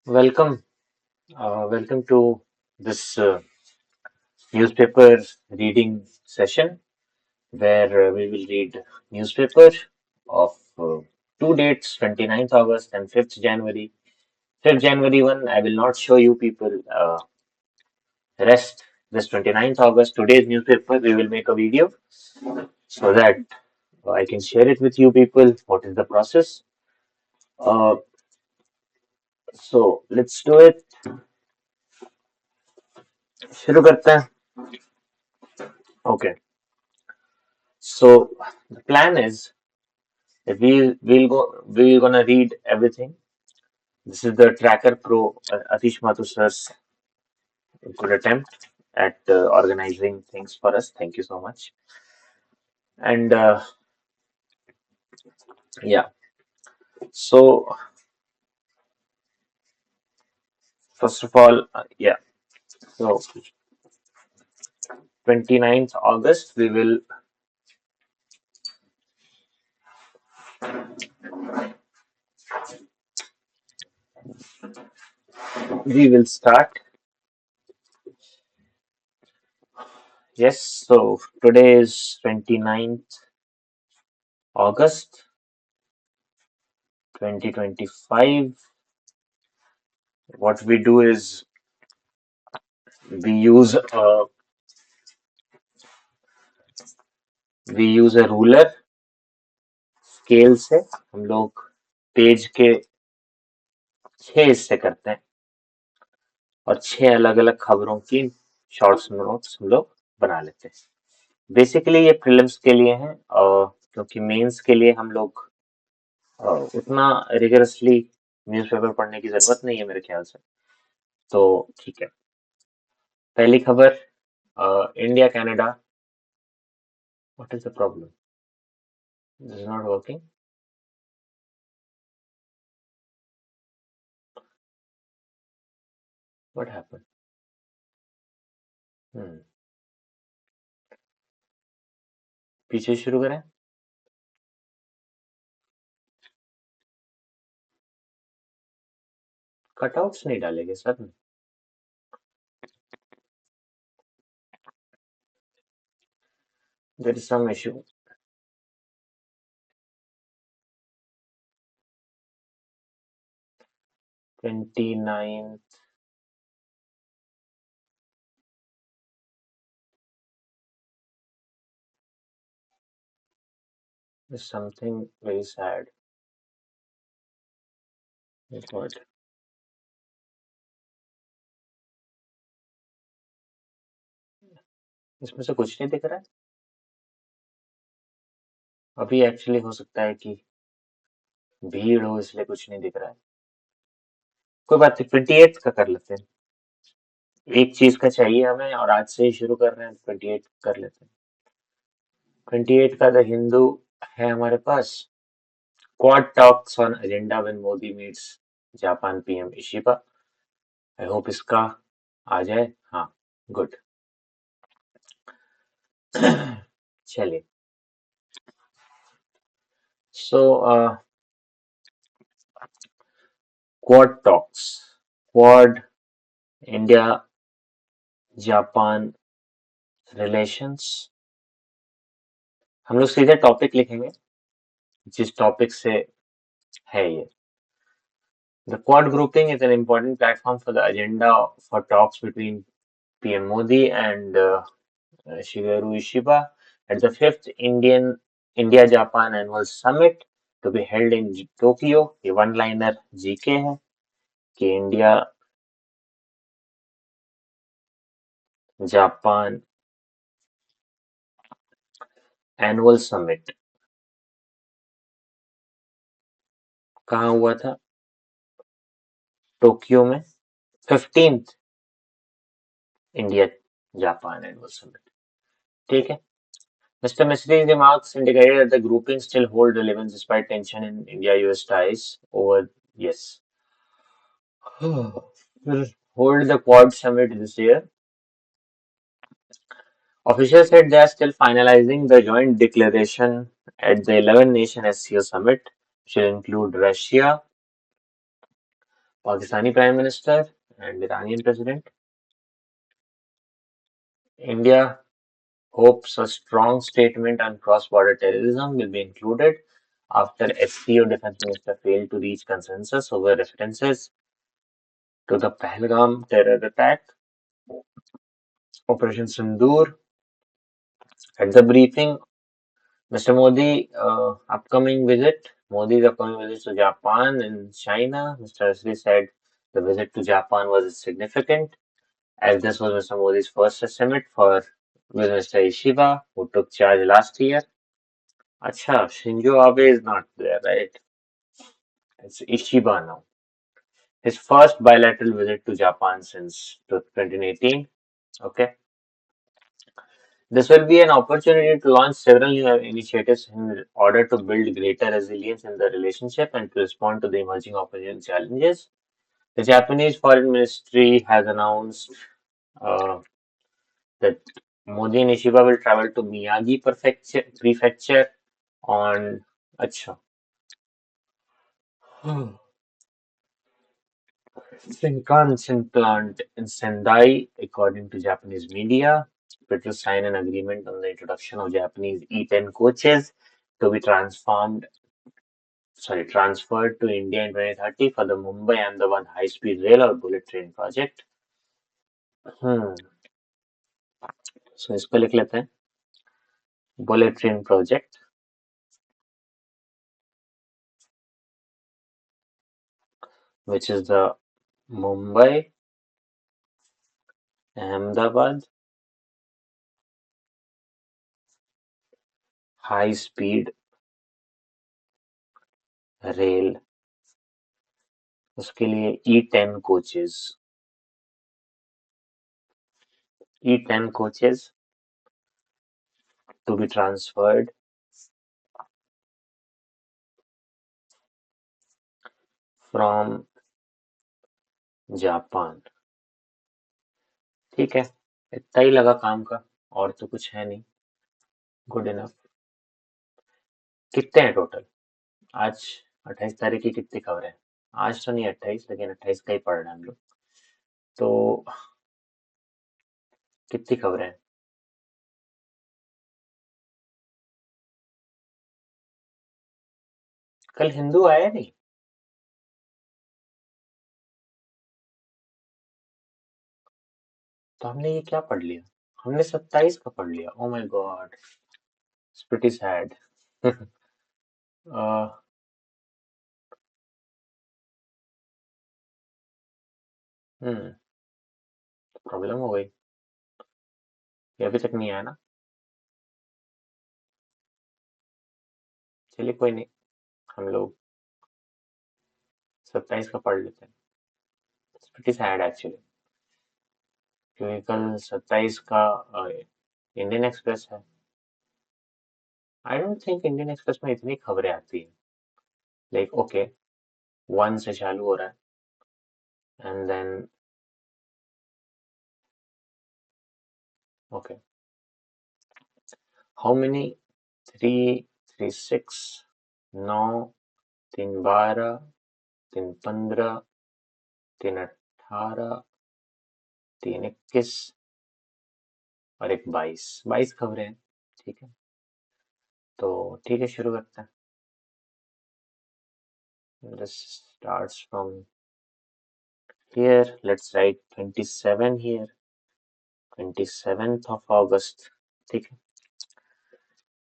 Welcome, welcome to this newspaper reading session where we will read newspaper of two dates, 29th August and 5th January. 5th January one, I will not show you people rest. This 29th August, today's newspaper, we will make a video so that I can share it with you people. What is the process? Uh, so let's do it. शुरू करते हैं. Okay. So the plan is that we're gonna read everything. This is the Tracker Pro. Atish Mathur sir's good attempt at organizing things for us. Thank you so much. And yeah, so first of all, yeah. So 29th August, we will start. Yes. So today is 29th August 2025. What we do is we use a we use a ruler scale से हम लोग page के 6 हिस्से करते हैं और 6 अलग-अलग खबरों की शॉर्ट्स नोट्स हम लोग बना लेते हैं. बेसिकली ये प्रीलिम्स के लिए है क्योंकि मेंस के लिए हम लोग उतना रिगरसली न्यूज़पेपर पढ़ने की जरूरत नहीं है मेरे ख्याल से. तो ठीक है. पहली खबर, India Canada. What is the problem? This is not working. What happened? पीछे शुरू करें. कटआउट्स नहीं डालेंगे sir. There is some issue. 29th. is something very sad. What? इसमें से कुछ नहीं दिख रहा है. अभी एक्चुअली हो सकता है कि भीड़ हो इसलिए कुछ नहीं दिख रहा है. कोई बात नहीं, 28 का कर लेते हैं. एक चीज का चाहिए हमें और आज से ही शुरू कर रहे हैं. 28 कर लेते हैं. 28 का द हिंदू है हमारे पास. Quad talks on agenda when Modi meets Japan PM Ishiba. I hope इसका आ जाए. हाँ, गुड. चलिए. So quad talks. Quad India Japan relations. हम लोग सीधे टॉपिक लिखेंगे जिस टॉपिक से है ये. The Quad grouping is an important platform for the agenda for talks between PM Modi and Shigeru Ishiba at the fifth India-Japan Annual Summit to be held in Tokyo. ये one-liner GK है कि India Japan annual summit कहाँ हुआ था? Tokyo में. 15th India Japan annual summit. ठीक है. Mr. Misri's remarks indicated that the grouping still hold relevance despite tension in India-US ties over. Yes. Will hold the Quad summit this year. Officials said they are still finalizing the joint declaration at the 11 Nation SCO summit, which will include Russia, Pakistani Prime Minister and Iranian President. India hopes a strong statement on cross-border terrorism will be included after SCO Defense Minister failed to reach consensus over references to the Pahalgam terror attack. Operation Sindoor. At the briefing, Mr. Modi's upcoming visit to Japan and China. Mr. Asri said the visit to Japan was significant, as this was Mr. Modi's first summit for with Mr. Ishiba, who took charge last year. Acha, Shinzo Abe is not there, right? It's Ishiba now. His first bilateral visit to Japan since 2018. Okay. This will be an opportunity to launch several new initiatives in order to build greater resilience in the relationship and to respond to the emerging operational challenges. The Japanese Foreign Ministry has announced uh, that Modi and Ishiba will travel to Prefecture on Acha. Shinkansen plant in Sendai, according to Japanese media. It will sign an agreement on the introduction of Japanese E10 coaches to be transferred to India in 2030 for the Mumbai-Ahmedabad high-speed rail or bullet train project. Hmm. So इसको लिख लेते हैं bullet train project, which is the Mumbai-Ahmedabad high-speed rail. उसके लिए E10 coaches to be transferred from Japan. ठीक है, इतना ही लगा काम का, और तो कुछ है नहीं. Good enough. कितने हैं टोटल? आज 28 तारीख की कितनी खबर है? आज तो नहीं 28, लेकिन 28 का ही पढ़ रहे हैं हम लोग. तो कितनी खबरें हैं? कल हिंदू आया नहीं? तो हमने ये क्या पढ़ लिया? हमने 27 का पढ़ लिया. Oh my God, it's pretty sad. Problem हो गई. ये अभी तक नहीं आया ना? चलिए कोई नहीं, हम लोग 27 का पढ़ लेते हैं. इट्स प्रीटी सैड एक्चुअली, क्योंकि कल 27 का इंडियन एक्सप्रेस है. I don't think Indian express में इतनी खबरें आती हैं. लाइक ओके, 1 से चालू हो रहा है and then okay, how many 3, 3, 6, 9, 3, 12, 3, 15, 3, 18, 3, 21 और एक 22 खबरें हैं. ठीक है, तो ठीक है, शुरू करते हैं. This starts from here. Let's write 27 here. 27th of August. ठीक है,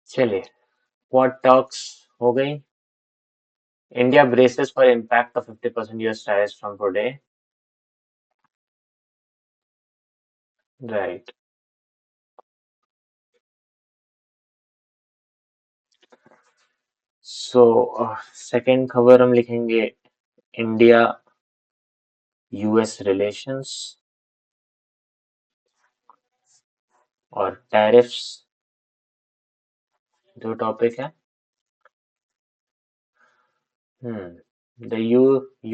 चलिए. Quad talks हो गई. India braces for impact of 50% US tariffs from today. Right. So second खबर हम लिखेंगे इंडिया यूएस रिलेशंस और टैरिफ्स, जो टॉपिक है. The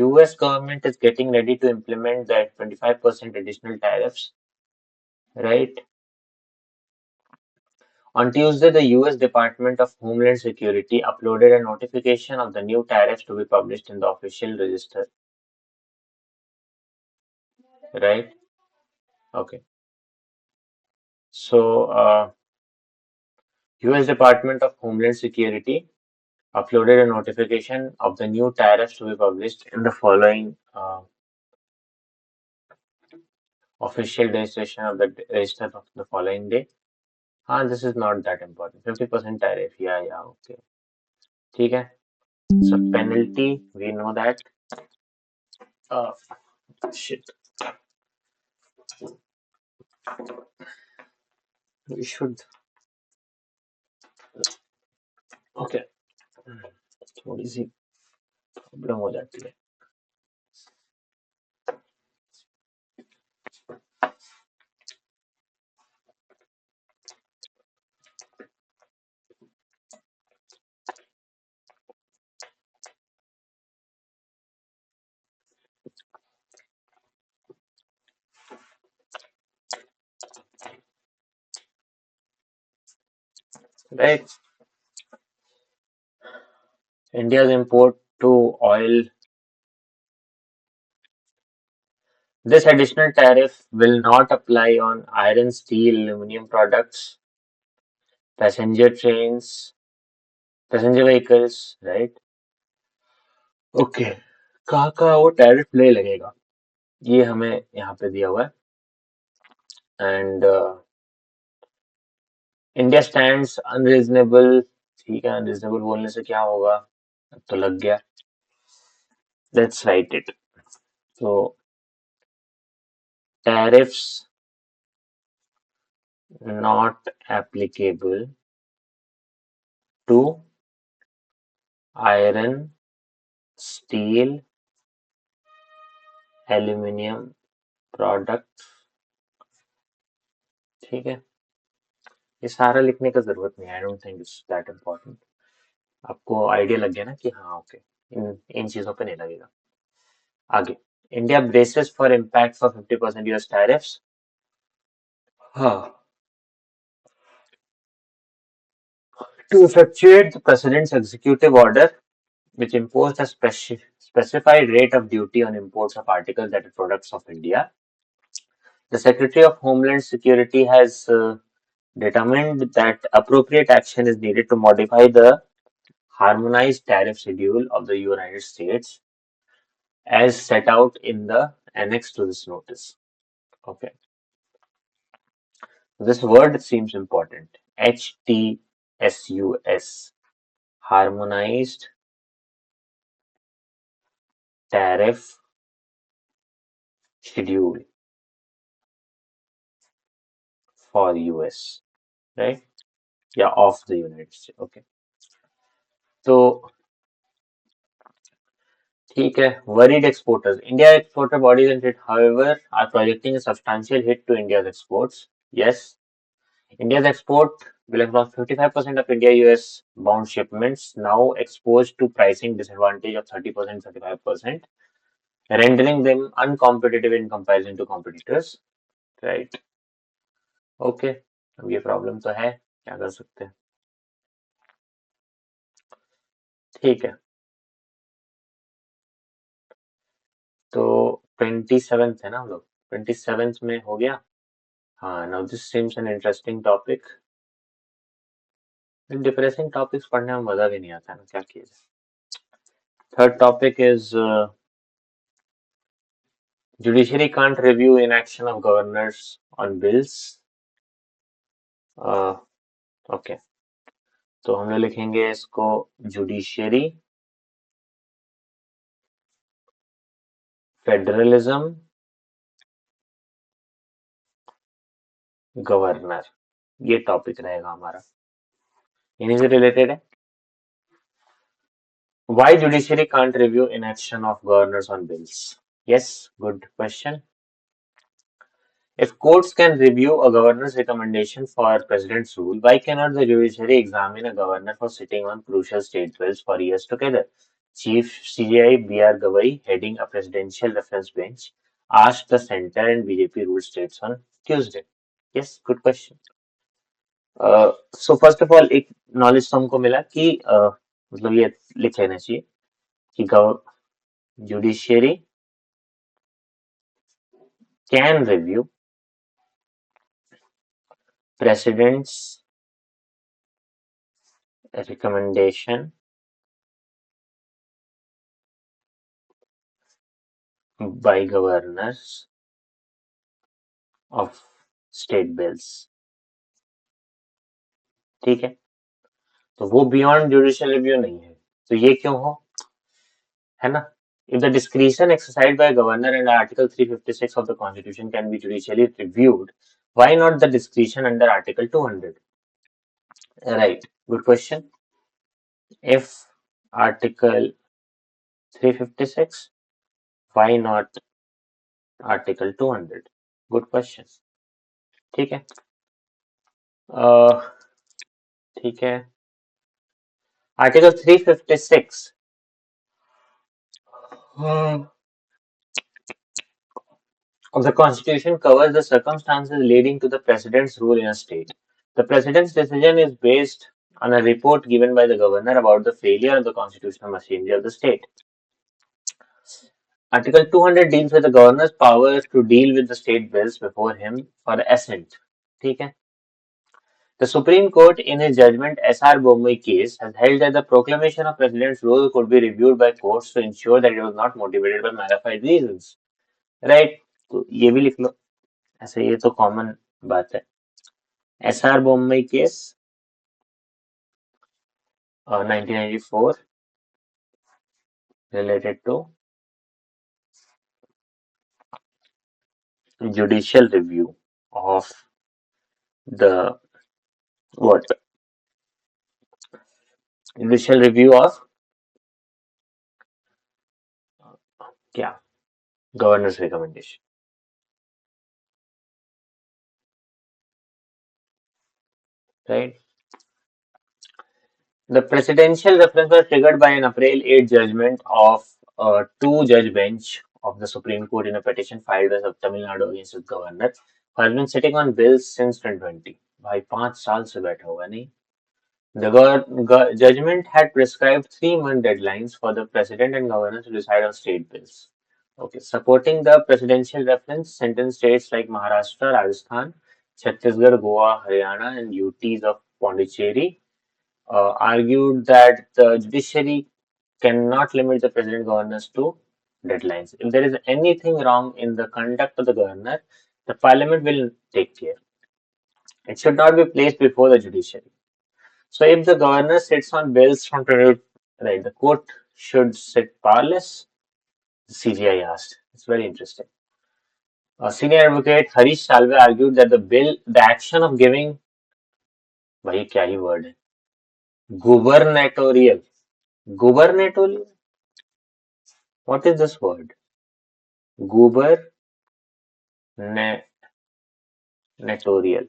US government is getting ready to implement that 25% additional tariffs, right? On Tuesday, the US Department of Homeland Security uploaded a notification of the new tariffs to be published in the official register. right? Okay. So, U.S. Department of Homeland Security uploaded a notification of the new tariffs to be published in the following official registration of the register of the following day. This is not that important. 50% tariff. Yeah, okay. ठीक है. So penalty, we know that. Uh, shit. We should. Okay. थोड़ी सी problem हो जाती है. Right. India's import to oil. This additional tariff will not apply on iron, steel, aluminum products, passenger trains, passenger vehicles, right? Okay. कहाँ कहाँ वो tariff ले लगेगा ये हमें यहाँ पे दिया हुआ है. And India stands unreasonable. ठीक है, अनरीजनेबल बोलने से क्या होगा, अब तो लग गया. Let's write it. तो tariffs not applicable to iron, steel, aluminium product. ठीक है, ये सारा लिखने का जरूरत नहीं है. I don't think it's that important. आपको आइडिया लग गया ना कि हाँ ओके, इन इन चीजों पे नहीं लगेगा. आगे. India braces for impact for 50% US tariffs. हाँ. To effectuate the President's executive order, which imposed a specified rate of duty on imports of articles that are products of India, the Secretary of Homeland Security has determined that appropriate action is needed to modify the harmonized tariff schedule of the United States as set out in the annex to this notice. Okay. This word seems important. HTSUS. Harmonized Tariff Schedule for US, right? Yeah, of the United States. Okay. तो ठीक है. Worried exporters. India exporter bodies and it, however, are projecting a substantial hit to India's exports. Yes, India's export will across 55% of India-US bound shipments now exposed to pricing disadvantage of 30%, 35%, rendering them uncompetitive in comparison to competitors. Right. Okay. अब ये problem तो है, क्या कर सकते हैं. ठीक है. तो 27th है ना हम लोग. 27th में हो गया. हाँ. Now this seems an interesting topic. Depressing topics पढ़ने में मजा भी नहीं आता है ना, क्या किया जाए. Third topic is judiciary can't review inaction of governors on bills. Okay. तो हम लोग लिखेंगे इसको जुडिशरी, फेडरलिज्म, गवर्नर. ये टॉपिक रहेगा हमारा, इन्हीं से रिलेटेड है. Why judiciary can't review inaction of governors on bills? Yes, good question. If courts can review a governor's recommendation for president's rule, why cannot the judiciary examine a governor for sitting on crucial state bills for years together? Chief CJI B.R. Gawai, heading a presidential reference bench, asked the center and BJP ruled states on Tuesday. Yes, good question. So first of all, एक knowledge तो हमको मिला कि मतलब ये लिख लेना चाहिए कि judiciary can review president's recommendation by governors of state bills. ठीक है, तो वो बियॉन्ड जुडिशियल रिव्यू नहीं है, तो ये क्यों हो, है ना? If the discretion exercised by a governor under Article 356 of the Constitution can be judicially reviewed, why not the discretion under Article 200? Right, good question. If Article 356, why not Article 200? Good question. ठीक है, ठीक है. Article 356 of the Constitution covers the circumstances leading to the President's rule in a state. The President's decision is based on a report given by the Governor about the failure of the constitutional machinery of the state. Article 200 deals with the Governor's powers to deal with the state bills before him for assent. ठीक है? The Supreme Court, in his judgment S.R. Bombay case, has held that the proclamation of President's rule could be reviewed by courts to ensure that it was not motivated by malified reasons. Right? तो ये भी लिख लो. ऐसे ये तो common बात है. SR Bombay case 1994 related to judicial review of the what? Judicial review of क्या? Governor's recommendation. Right? The presidential reference was triggered by an April 8 judgment of a two-judge bench of the Supreme Court in a petition filed by Tamil Nadu against its governor, who has been sitting on bills since 2020. भाई 5 साल से बैठा हुआ नहीं. The judgment had prescribed 3-month deadlines for the president and governor to decide on state bills. Okay, supporting the presidential reference, sentence states like Maharashtra, Rajasthan, Chhattisgarh, Goa, Haryana, and UTs of Pondicherry argued that the judiciary cannot limit the president governors to deadlines. If there is anything wrong in the conduct of the governor, the parliament will take care. It should not be placed before the judiciary. So if the governor sits on bills from 20, right, the court should sit powerless, the CGI asked. It's very interesting. Senior advocate Harish Salve argued that the action of giving, भाई क्या ही word है, gubernatorial, gubernatorial, what is this word? Gubernatorial.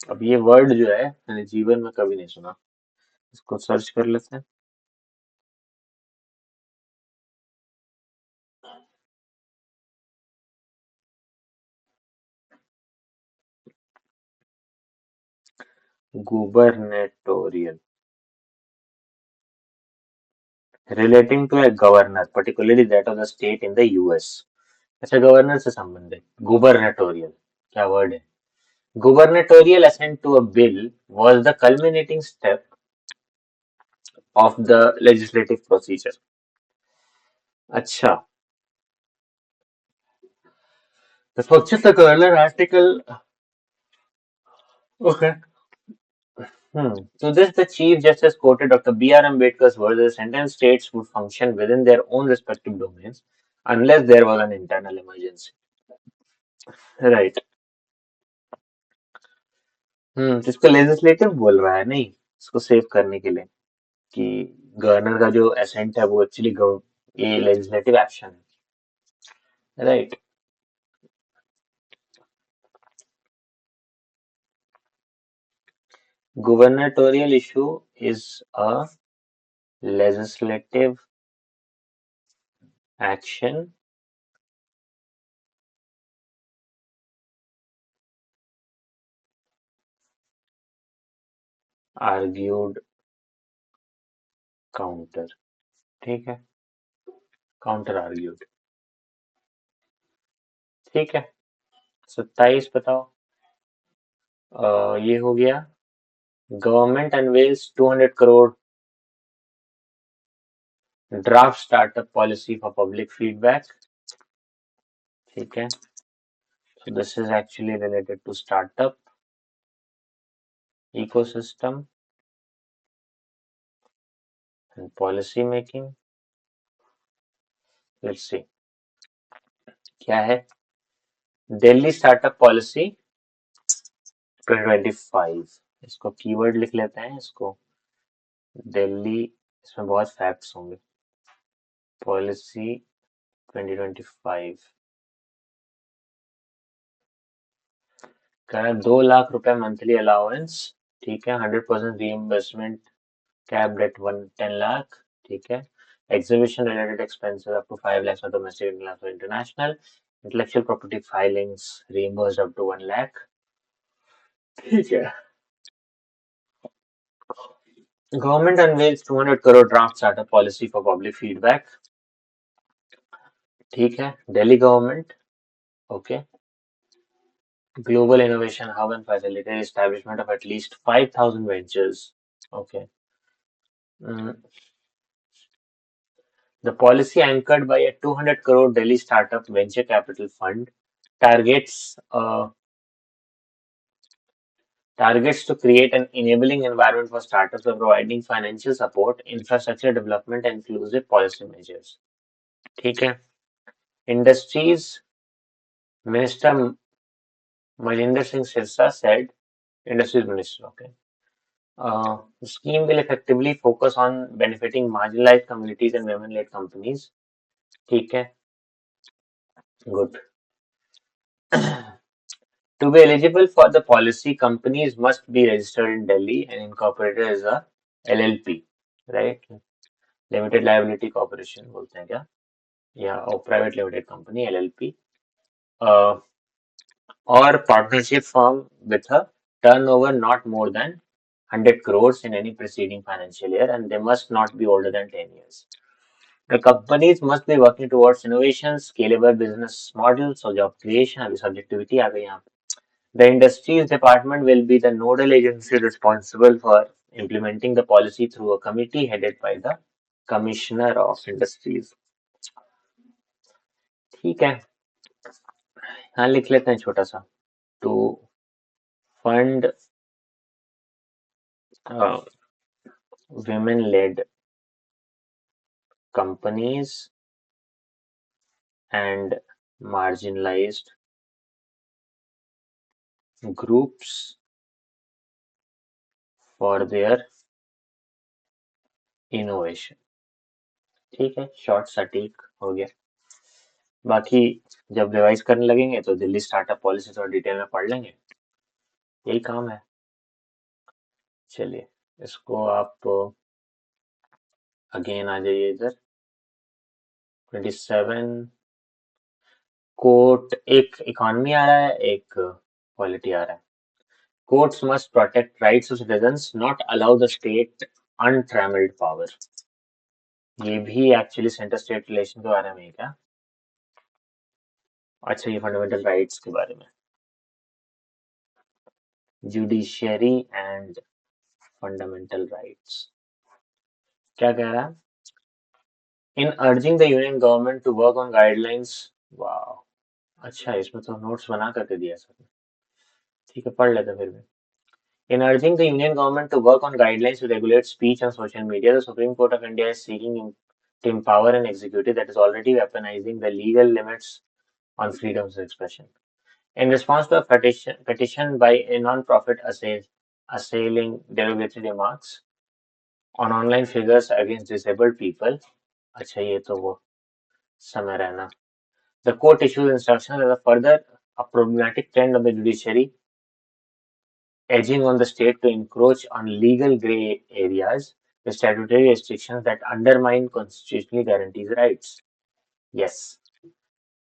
अब ये word जो है मैंने जीवन में कभी नहीं सुना, इसको सर्च कर लेते हैं. Gubernatorial. Relating to a governor, particularly that of the state in the US. अच्छा, गवर्नर से संबंधित. Gubernatorial, क्या वर्ड है? Gubernatorial assent to a bill was the culminating step of the legislative procedure. अच्छा, the purchase the governor article. Okay. To this, the Chief Justice quoted Dr. B.R. Ambedkar's words that the sentence states would function within their own respective domains unless there was an internal emergency. Right. तो इसको legislative बोल रहा है नहीं, इसको save करने के लिए कि गवर्नर का जो एसेंट है वो एक्चुअली ये लेजिस्लेटिव एक्शन है. Right. Gubernatorial issue is a legislative action argued counter. ठीक है, counter argued. ठीक है, 27 बताओ। ये हो गया, government unveils 200 crore draft startup policy for public feedback. ठीक है, so this is actually related to startup ecosystem and policy making. Let's see क्या है, दिल्ली स्टार्टअप पॉलिसी 2025। इसको कीवर्ड लिख लेते हैं इसको, दिल्ली, इसमें बहुत फैक्ट्स होंगे। पॉलिसी 2025 का 2 लाख रुपए मंथली अलाउंस। ठीक है, 100% रीइंबर्समेंट capped at 110 lakh. ठीक है, exhibition related expenses up to 5 lakhs for domestic and international, intellectual property filings reimbursed up to 1 lakh। ठीक है, government unveils 200 crore draft startup policy for public feedback. ठीक है, Delhi government, okay, global innovation hub and facilitate establishment of at least 5,000 ventures। Okay. The policy, anchored by a 200 crore Delhi startup venture capital fund, targets targets to create an enabling environment for startups by providing financial support, infrastructure development, and inclusive policy measures। ठीक है, industries minister Mahendra Singh Sirsa said, industries minister, okay, the scheme will effectively focus on benefiting marginalized communities and women-led companies। ठीक है, good। To be eligible for the policy, companies must be registered in Delhi and incorporated as a LLP, right? Limited Liability Corporation बोलते हैं क्या? या or private limited company LLP, uh, or partnership firm with a turnover not more than 100 crores in any preceding financial year, and they must not be older than 10 years। The companies must be working towards innovation, scalable business models, or job creation। अभी subjectivity आ गई यहाँ पे। The Industries Department will be the nodal agency responsible for implementing the policy through a committee headed by the Commissioner of Industries। ठीक है, यहाँ लिख लेते हैं छोटा सा, to fund women-led companies and marginalized groups for their innovation। ठीक है, शॉर्ट सटीक हो गया। बाकी जब रिवाइज करने लगेंगे तो दिल्ली स्टार्टअप पॉलिसी थोड़ा डिटेल में पढ़ लेंगे, यही काम है। चलिए, इसको आप अगेन आ जाइए इधर, 27 कोर्ट, एक इकोनॉमी आ रहा है, एक पॉलिटी आ रहा है। Courts must protect rights of citizens, not allow the state untrammelled power. ये भी एक्चुअली सेंटर स्टेट रिलेशन के बारे में है क्या? अच्छा, ये फंडामेंटल राइट्स के बारे में, जुडिशियरी एंड फंडामेंटल राइट्स। क्या कह रहा है? In urging the union government to work on guidelines. वाह, अच्छा, इसमें तो नोट्स बना करके दिया सर। ठीक है, पढ़ लेते फिर भी। In urging the Union government to work on guidelines to regulate speech on social media, the Supreme Court of India is seeking to empower an executive that is already weaponizing the legal limits on freedom of expression। In response to a petition by a non-profit assailing derogatory remarks on online figures against disabled people, अच्छा ये तो वो समय रहना, the court issues instructions as a further a problematic trend of the judiciary edging on the state to encroach on legal grey areas with statutory restrictions that undermine constitutionally guaranteed rights। Yes.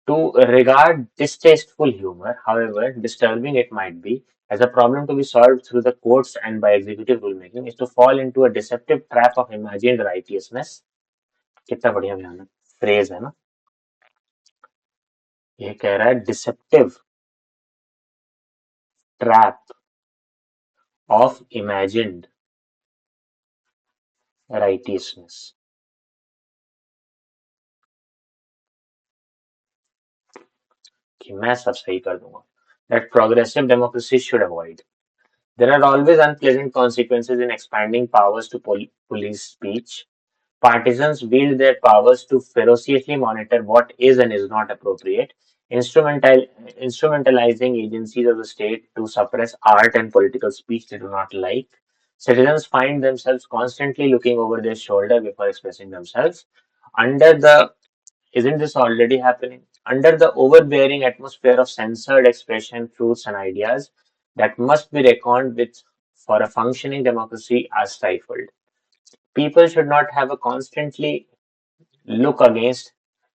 To regard distasteful humor, however disturbing it might be, as a problem to be solved through the courts and by executive rulemaking, is to fall into a deceptive trap of imagined righteousness। कितना बढ़िया भयानक phrase है ना। ये कह रहा है deceptive trap of imagined righteousness. कि मैं सब सही कर दूंगा। That progressive democracy should avoid. There are always unpleasant consequences in expanding powers to police speech. Partisans wield their powers to ferociously monitor what is and is not appropriate, instrumentalizing agencies of the state to suppress art and political speech they do not like. Citizens find themselves constantly looking over their shoulder before expressing themselves. Under the Isn't this already happening? Under the overbearing atmosphere of censored expression, truths, and ideas that must be reckoned with for a functioning democracy are stifled. People should not have a constantly look against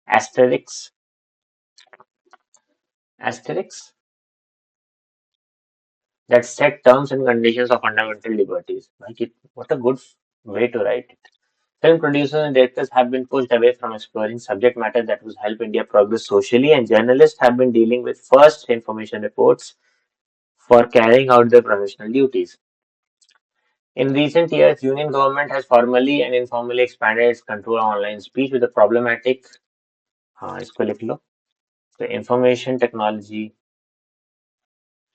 asterisks, asterisks that set terms and conditions of fundamental liberties. What a good way to write it. Film producers and directors have been pushed away from exploring subject matter that would help India progress socially, and journalists have been dealing with first information reports for carrying out their professional duties. In recent years, Union government has formally and informally expanded its control on online speech with the problematic, इसको लिख लो, the information technology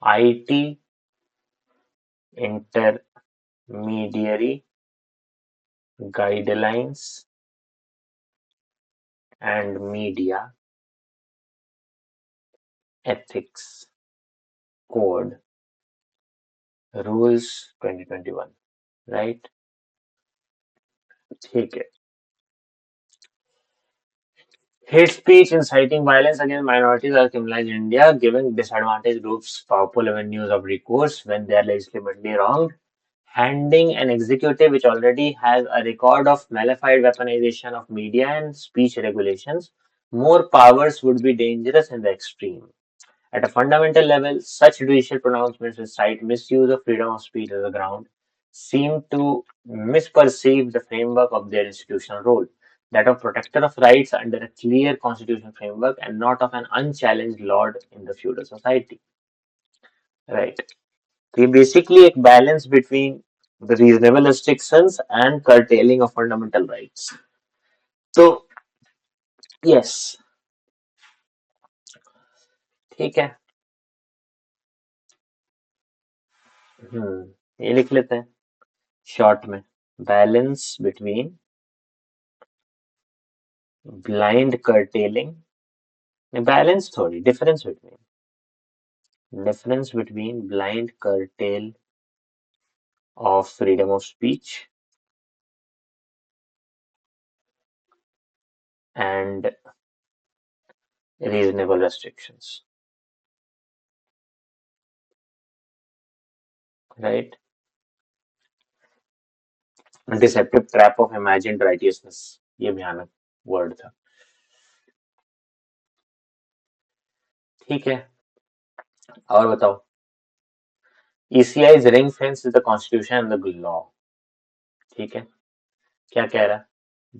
IT intermediary guidelines and media ethics code rules 2021, right? ठीक है. Hate speech inciting violence against minorities are criminalized in India, giving disadvantaged groups powerful avenues of recourse when they are legitimately wronged. Handing an executive which already has a record of malified weaponization of media and speech regulations, more powers would be dangerous in the extreme. At a fundamental level, such judicial pronouncements which cite misuse of freedom of speech as a ground seem to misperceive the framework of their institutional role, that of protector of rights under a clear constitutional framework and not of an unchallenged lord in the feudal society. Right. तो ये basically एक balance between the reasonable restrictions and curtailing of fundamental rights. तो yes, ठीक है. ये लिख लेते हैं शॉर्ट में. Balance between blind curtailing, balance थोड़ी, difference between blind curtail of freedom of speech and reasonable restrictions, right? Deceptive trap of imagined righteousness, ये भयानक वर्ड था. ठीक है, और बताओ. ECI's ring fence is the constitution and the law. ठीक है, क्या कह रहा है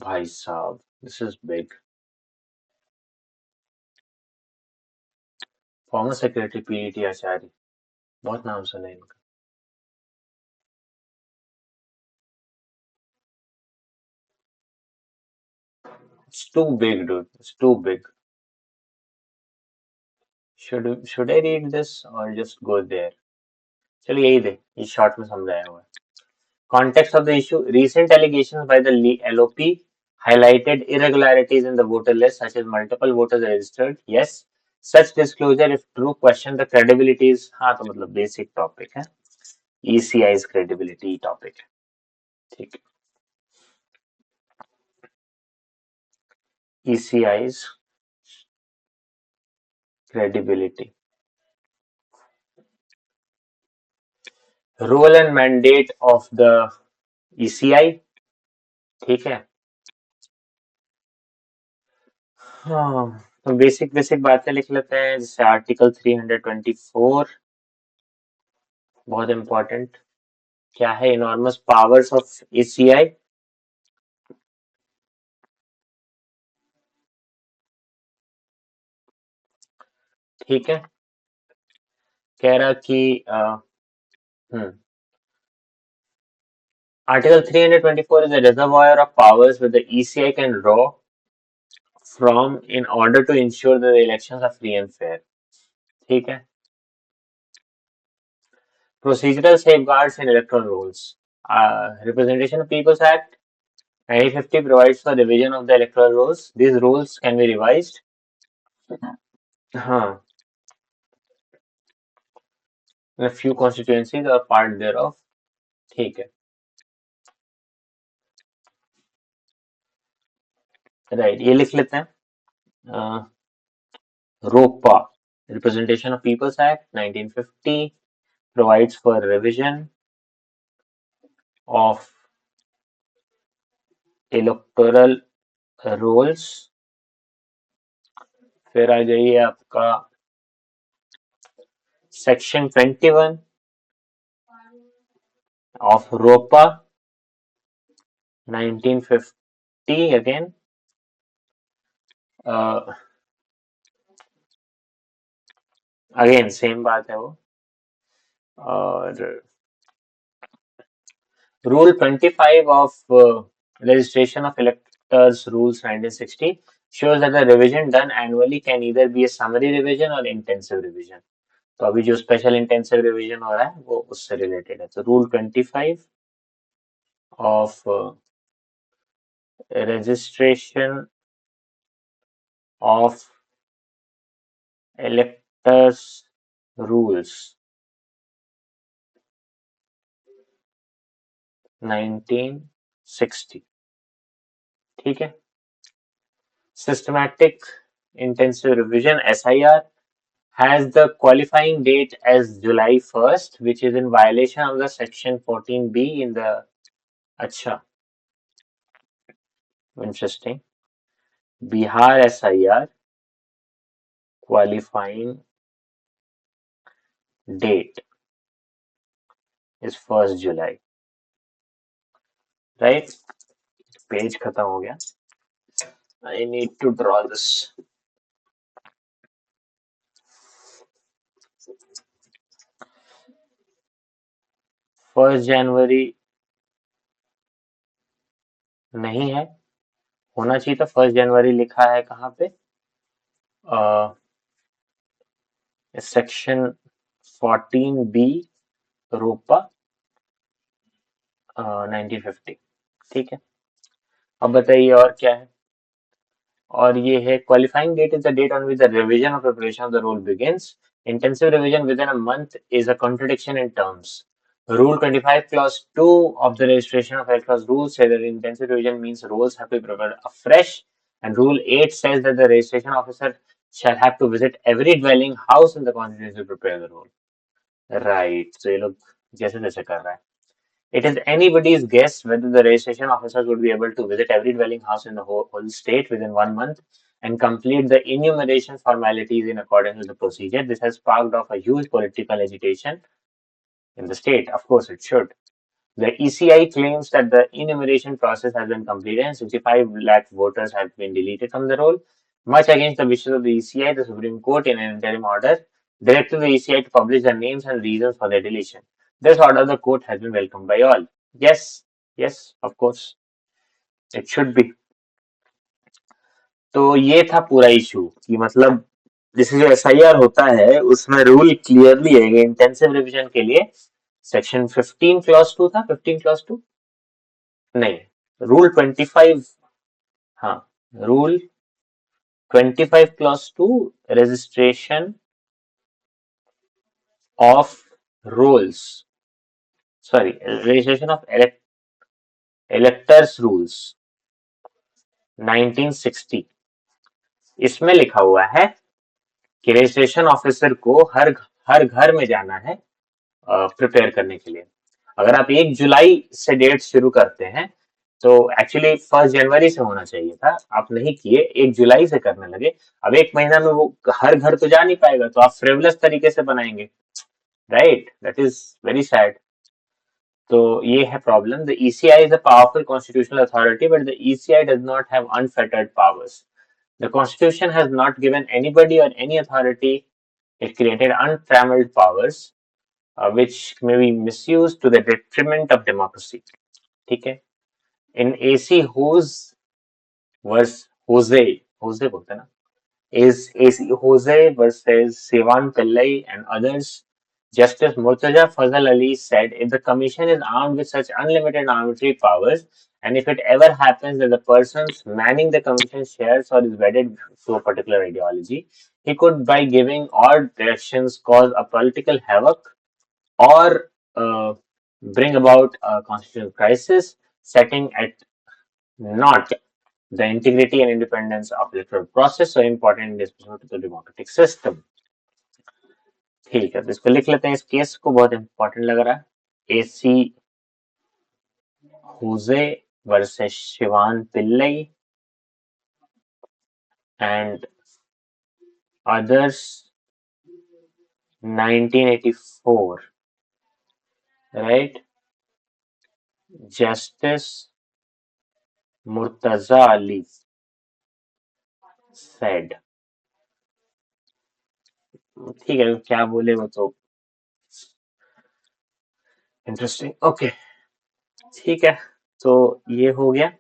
भाई साहब. This is big. Former secretary PET Acharya, बहुत नाम सुने इनका. It's too big, dude. It's too big. Should I read this or just go there? चलिए यही दे, ये शॉर्ट में समझाया हुआ है. Context of the issue: recent allegations by the LOP highlighted irregularities in the voter list, such as multiple voters registered. Yes, such disclosure, if true, question the credibilities. हाँ तो मतलब basic topic है. ECI's credibility topic. ठीक है. ECI's credibility. Role and mandate of the ECI. ठीक है. हाँ, तो बेसिक बेसिक बातें लिख लेते हैं, जैसे आर्टिकल 324 बहुत इंपॉर्टेंट. क्या है? Enormous powers of ECI. ठीक है, कह रहा कि Article 324 is a reservoir of powers which the ECI can draw from in order to ensure that the elections are free and fair. ठीक है. Procedural safeguards in electoral rules. Representation of People's Act 1950 provides for revision of the electoral rules. These rules can be revised. हाँ, in a few constituencies or part thereof. ठीक है. Right, ये लिख लेते हैं. रोपा, Representation of People's Act 1950 provides for revision of electoral rolls. फिर आ जाइए आपका सेक्शन 21 of रोपा 1950 again. अगेन सेम बात है वो. और rule 25 of registration of electors rules 1960 shows that the revision done annually can either be a summary revision or intensive revision. तो अभी जो स्पेशल इंटेंसिव रिवीजन हो रहा है वो उससे रिलेटेड है. तो rule 25 of registration of electors rules 1960. ठीक है. Systematic intensive revision SIR has the qualifying date as July 1st, which is in violation of the section 14B in the. अच्छा, interesting. Bihar SIR qualifying date is 1st July. Right? Page खत्म हो गया. I need to draw this. First जनवरी नहीं है, होना चाहिए था. फर्स्ट जनवरी लिखा है कहाँ पे? सेक्शन 14B रोपा 1950. ठीक है. अब बताइए और क्या है. और ये है qualifying date is the date on which the revision of preparation of the roll begins. Intensive revision within a month is a contradiction in terms. Rule 25 clause 2 of the registration of electors rules says that intensive revision means rules have to be prepared afresh, and Rule 8 says that the registration officer shall have to visit every dwelling house in the constituency to prepare the rule. Right. So ये लोग जैसे जैसे कर रहा है. It is anybody's guess whether the registration officers would be able to visit every dwelling house in the whole state within 1 month and complete the enumeration formalities in accordance with the procedure. This has sparked off a huge political agitation in the state. Of course, it should. The ECI claims that the enumeration process has been completed and 65 lakh voters have been deleted from the roll. Much against the wishes of the ECI, the Supreme Court, in an interim order, directed the ECI to publish the names and reasons for their deletion. This order of the court has been welcomed by all. Yes, yes, of course, it should be. तो ये था पूरा issue कि मतलब जैसे जो SIR होता है उसमें रूल क्लियरली है इंटेंसिव रिवीजन के लिए. सेक्शन 15 क्लॉज 2 था. 15 क्लॉज 2 नहीं, रूल 25. हाँ, rule 25 clause 2 registration of rolls, sorry registration of electors rules 1960. इसमें लिखा हुआ है कि रजिस्ट्रेशन ऑफिसर को हर घर में जाना है प्रिपेयर करने के लिए. अगर आप 1 जुलाई से डेट शुरू करते हैं तो एक्चुअली 1 जनवरी से होना चाहिए था. आप नहीं किए, 1 जुलाई से करने लगे. अब 1 महीना में वो हर घर तो जा नहीं पाएगा, तो आप फ्रिवलेस तरीके से बनाएंगे. Right, that is very sad. तो ये है problem. The ECI is a powerful constitutional authority but the ECI does not have unfettered powers. The Constitution has not given anybody or any authority It created untrammeled powers which may be misused to the detriment of democracy. ठीक है. In AC Jose बोलते हैं ना, is AC Jose versus Sivan Pillai and others, Justice Murtaza Fazal Ali said, if the commission is armed with such unlimited arbitrary powers, and if it ever happens that the person manning the commission shares or is wedded to a particular ideology, he could, by giving odd directions, cause a political havoc or bring about a constitutional crisis, setting at naught the integrity and independence of the electoral process, so important in respect to the democratic system. ठीक है, तो इसको लिख लेते हैं. इस case को बहुत इंपॉर्टेंट लग रहा है. AC Jose versus Shivan Pillai and others, 1984, right? Justice Murtaza Ali said. ठीक है, क्या बोले वो तो इंटरेस्टिंग. ओके, ठीक है, तो ये हो गया.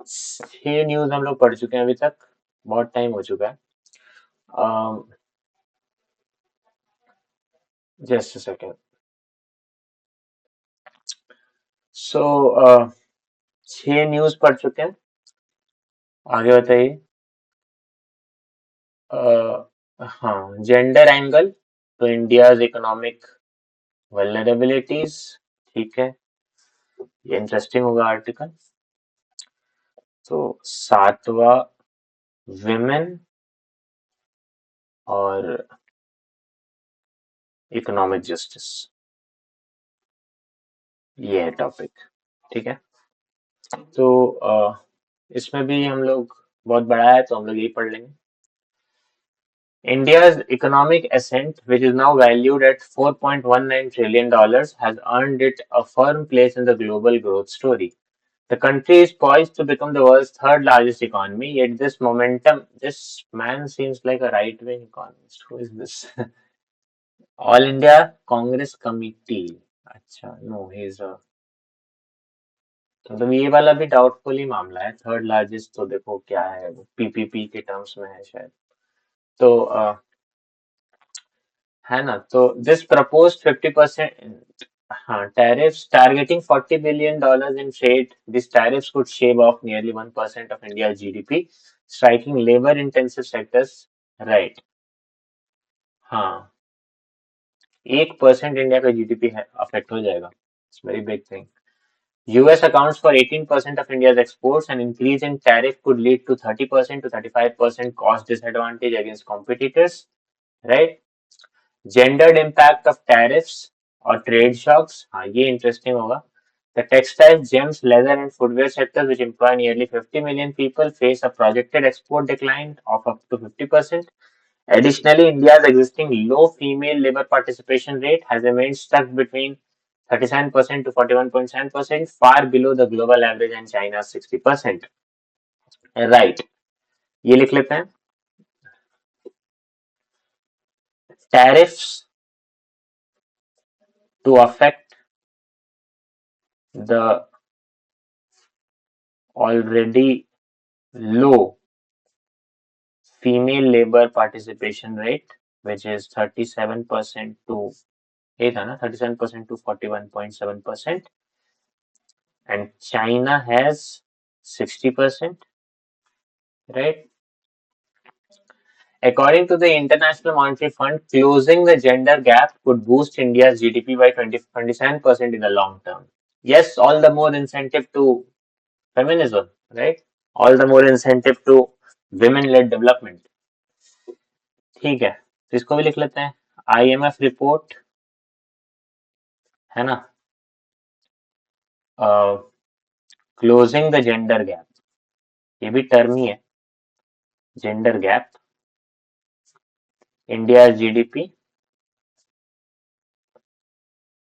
6 न्यूज हम लोग पढ़ चुके हैं अभी तक. बहुत टाइम हो चुका है. Just a second. So 6 news पढ़ चुके हैं. आगे बताइए. हाँ, जेंडर एंगल तो इंडियाज इकोनॉमिक वल्नरेबिलिटीज. ठीक है, ये इंटरेस्टिंग होगा आर्टिकल. तो 7वां विमेन और इकोनॉमिक जस्टिस, ये है टॉपिक. ठीक है, तो इसमें भी हम लोग बहुत बड़ा है तो हम लोग यही पढ़ लेंगे. India's economic ascent, which is now valued at $4.19 trillion, has earned it a firm place in the global growth story. The country is poised to become the world's third largest economy, yet this momentum, this man seems like a right-wing economist. Who is this? All India Congress Committee. अच्छा, no, he's a, मतलब ये वाला भी doubtful ही मामला है. Third largest तो देखो क्या है, पीपीपी के टर्म्स में है शायद. तो है ना, तो दिस प्रपोज्ड 50%, हाँ, tariffs targeting $40 billion in trade. These tariffs could shave off nearly 1% of India's GDP, striking labor-intensive sectors. Right. हाँ, 1% इंडिया का जीडीपी अफेक्ट हो जाएगा. It's very big thing. US accounts for 18% of India's exports. An increase in tariff could lead to 30% to 35% cost disadvantage against competitors. Right. Gendered impact of tariffs or trade shocks. हाँ, ये interesting होगा. The textiles, gems, leather and footwear sectors, which employ nearly 50 million people, face a projected export decline of up to 50%. Additionally, India's existing low female labor participation rate has remained stuck between 37% to 41.7%, far below the global average and China's 60%. Right. ये लिख लेते हैं. Tariffs to affect the already low female labor participation rate, which is 37% to 37% to 41.7%, and China has 60%, right? According to the International Monetary Fund, closing the gender gap could boost India's GDP by 27% in the long term. Yes, all the more incentive to feminism, right? All the more incentive to women-led development. ठीक है, तो इसको भी लिख लेते हैं. IMF report है ना, क्लोजिंग द जेंडर गैप, ये भी टर्म ही है. Gender gap, India GDP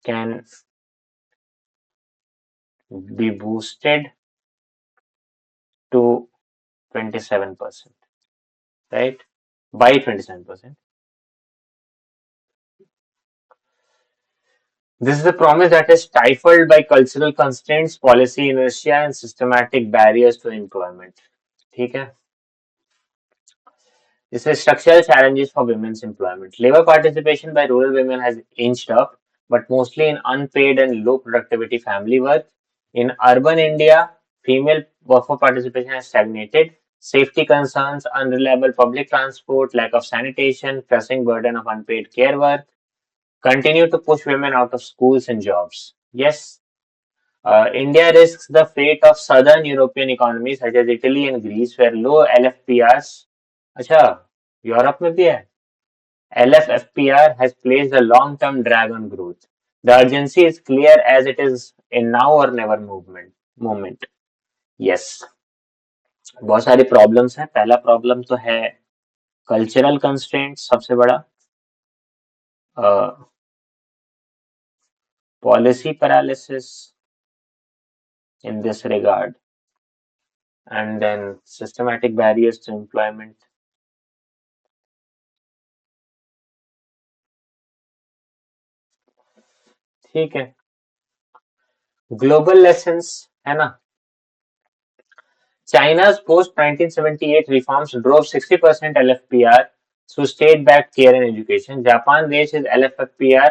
can be boosted to 27%, right? By 27%. This is a promise that is stifled by cultural constraints, policy inertia, and systematic barriers to employment. ठीक है. This is structural challenges for women's employment. Labor participation by rural women has inched up, but mostly in unpaid and low productivity family work. In urban India, female workforce participation has stagnated. Safety concerns, unreliable public transport, lack of sanitation, pressing burden of unpaid care work continue to push women out of schools and jobs. Yes, India risks the fate of southern European economies such as Italy and Greece, where low LFPRs. अच्छा, Europe में भी है. LFFPR has placed a long-term drag on growth. The urgency is clear as it is a now or never moment. Yes, बहुत सारी problems हैं. पहला problem तो है कल्चरल कंस्ट्रेंट, सबसे बड़ा. Policy paralysis in this regard, and then systematic barriers to employment. ठीक है. ग्लोबल लेसन्स है ना. China's post-1978 reforms drove 60% LFPR through state-backed care and education. Japan raised its LFPR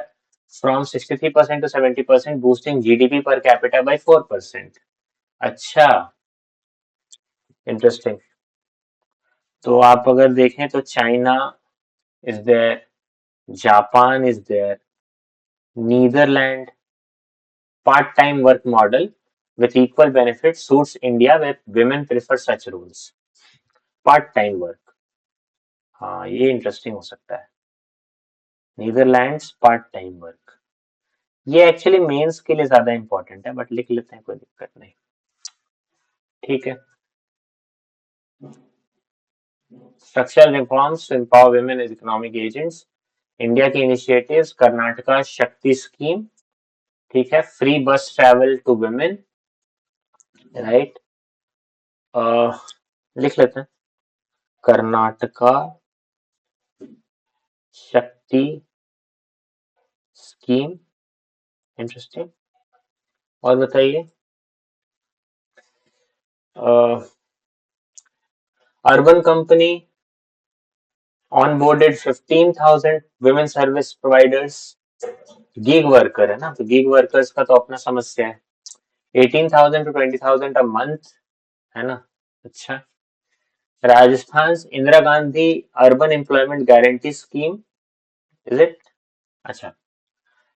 from 63% to 70%, boosting GDP per capita by 4%. अच्छा, interesting. तो आप अगर देखें तो China is there, Japan is there, Netherlands part-time work model with equal benefits suits India where women prefer such roles. Part-time work. हाँ, ये interesting हो सकता है. Netherlands part time work. ये एक्चुअली मेंस के लिए ज्यादा इंपॉर्टेंट है, बट लिख लेते हैं, कोई दिक्कत नहीं. ठीक है. Structural reforms to empower women as economic agents. India की इनिशिएटिव्स, कर्नाटका शक्ति स्कीम. ठीक है. फ्री बस ट्रैवल टू women, राइट. लिख लेते हैं कर्नाटका शक्ति स्कीम. इंटरेस्टिंग. और बताइए. Urban company onboarded 15,000 women service providers. Gig worker है ना, तो गिग वर्कर्स का तो अपना समस्या है. 18,000 to 20,000 a month है ना. अच्छा. Rajasthan Indira Gandhi urban employment guarantee scheme, is it. अच्छा.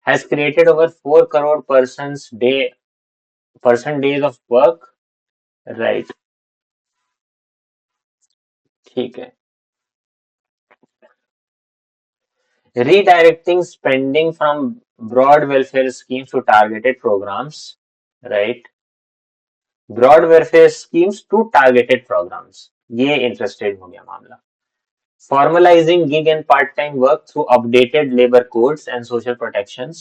has created over 4 crore person days of work, right. ठीक है. Redirecting spending from broad welfare schemes to targeted programs, right. Broad welfare schemes to targeted programs. ये interested हो गया मामला. Formalizing gig and part-time work through updated labor codes and social protections.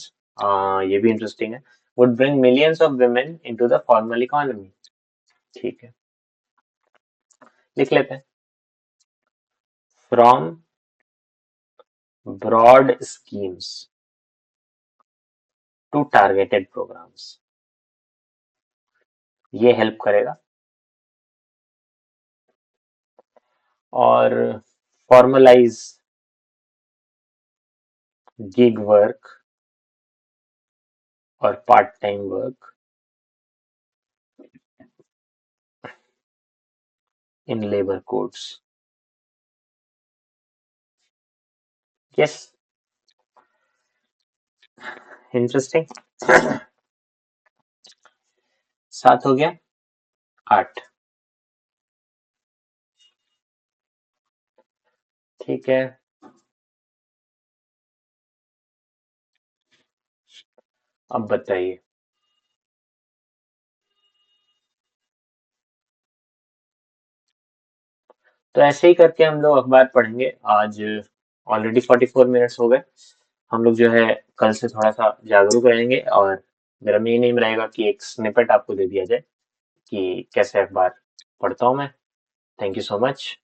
ये भी interesting है. Would bring millions of women into the formal economy. ठीक है. लिख लेते हैं. From broad schemes to targeted programs. ये हेल्प करेगा. और formalize gig work और part time work in labour codes. Yes, interesting. 7 हो गया. 8. ठीक है. अब बताइए. तो ऐसे ही करके हम लोग अखबार पढ़ेंगे. आज ऑलरेडी 44 मिनट्स हो गए. हम लोग जो है कल से थोड़ा सा जागरूक रहेंगे, और मेरा मेन एम रहेगा कि एक स्निपेट आपको दे दिया जाए कि कैसे अखबार पढ़ता हूँ मैं. Thank you so much.